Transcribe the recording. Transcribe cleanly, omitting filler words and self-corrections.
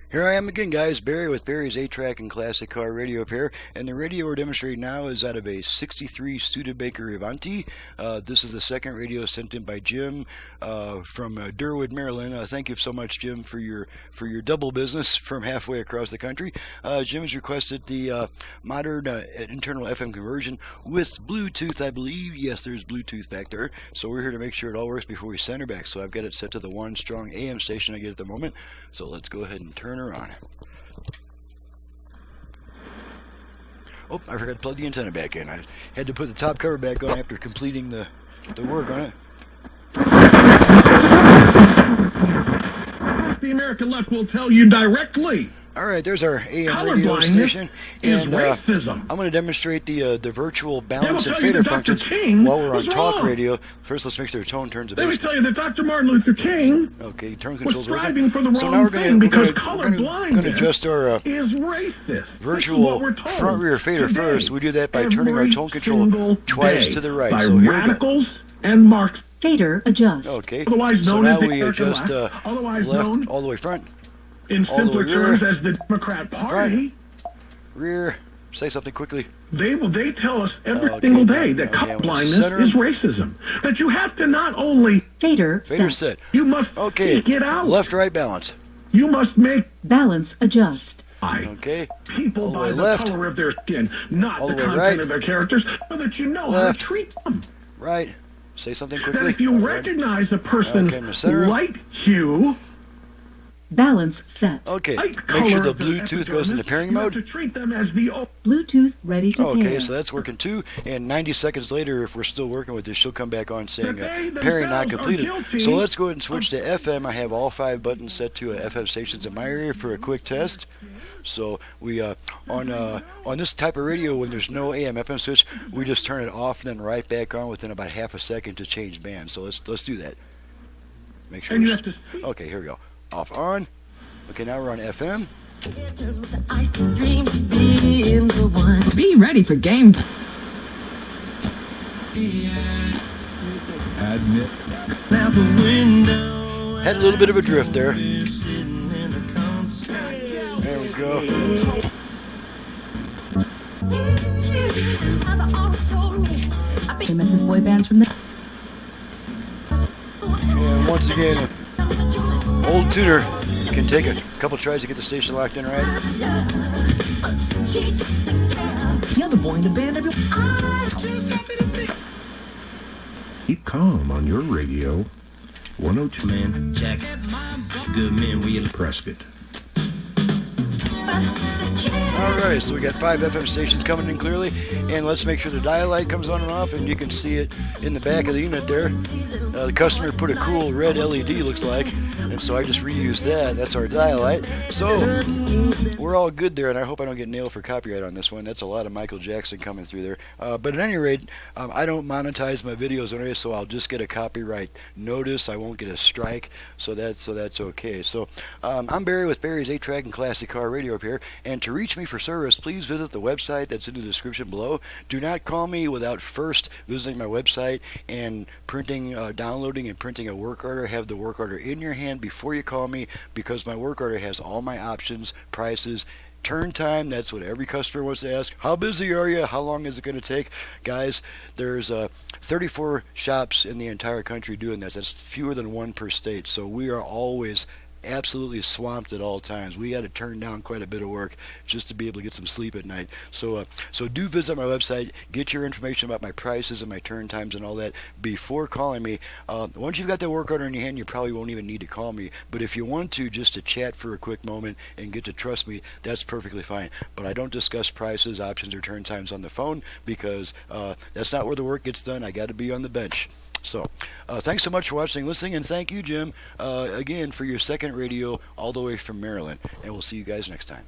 Here I am again, guys. Barry with Barry's 8-track and classic car radio repair. And the radio we're demonstrating now is out of a 63 Studebaker Avanti. This is the second radio sent in by Jim from Durwood, Maryland. Thank you so much, Jim, for your double business from halfway across the country. Jim has requested the modern internal FM conversion with Bluetooth, I believe. Yes, there's Bluetooth back there. So we're here to make sure it all works before we send her back. So I've got it set to the one strong AM station I get at the moment. So let's go ahead and turn her on. Oh, I forgot to plug the antenna back in. I had to put the top cover back on after completing the work on it. The American left will tell you directly. All right, there's our AM radio station, and I'm going to demonstrate the virtual balance and fader functions while we're on talk radio. First, let's make sure the tone turns a bit. Let me tell you that Dr. Martin Luther King tone controls was striving for the wrong thing because color blindness adjust our is racist. Virtual front rear fader first. We do that by turning our tone control twice to the right. So here we go. And Marx. Fader adjust. Okay. Otherwise So known now as we the adjust left, left all the way front. In all the way simpler terms, rear, as the Democrat Party, rear. Say something quickly. They tell us every single day that color blindness is racism. That you have to not only fader set. You must seek it out. Left, right, balance. You must make balance adjust. Okay. People by the left, color of their skin, not all the way content right, of their characters, so that you know left, how to treat them. Right. Say something quickly. That if you recognize a person's light hue, balance set. Okay. Make sure the Bluetooth goes into pairing mode. To treat them as the Bluetooth ready to pair. Okay, so that's working too. And 90 seconds later, if we're still working with this, she'll come back on saying pairing not completed. So let's go ahead and switch to FM. I have all 5 buttons set to FM stations in my area for a quick test. So we on this type of radio, when there's no AM FM switch, we just turn it off and then right back on within about half a second to change band. So let's do that. Make sure. Okay, here we go. Off on. Okay, now we're on FM. Be ready for game time. Had a little bit of a drift there. There we go. Mrs. Boy bands from the. And once again, old tuner can take a couple tries to get the station locked in right. The other boy in the band. Keep calm on your radio. 102 man, Jack. Good man, we in Prescott. Alright, so we got 5 FM stations coming in clearly, and let's make sure the dial light comes on and off, and you can see it in the back of the unit there. The customer put a cool red LED, looks like, and so I just reused that. That's our dial light. So we're all good there, and I hope I don't get nailed for copyright on this one. That's a lot of Michael Jackson coming through there. But at any rate, I don't monetize my videos anyway, so I'll just get a copyright notice. I won't get a strike, so that's okay. So I'm Barry with Barry's 8-track and classic car radio repair, and to reach me for service, please visit the website that's in the description below. Do not call me without first visiting my website and downloading and printing a work order. Have the work order in your hand before you call me, because my work order has all my options, prices, turn time. That's what every customer wants to ask. How busy are you? How long is it going to take? Guys, there's 34 shops in the entire country doing this. That's fewer than 1 per state. So we are always absolutely swamped at all times. We got to turn down quite a bit of work just to be able to get some sleep at night. So do visit my website, get your information about my prices and my turn times and all that before calling me. Once you've got that work order in your hand, you probably won't even need to call me. But if you want to, just to chat for a quick moment and get to trust me, that's perfectly fine. But I don't discuss prices, options, or turn times on the phone, because that's not where the work gets done. I got to be on the bench. So, thanks so much for watching, listening, and thank you, Jim, again, for your second radio all the way from Maryland. And we'll see you guys next time.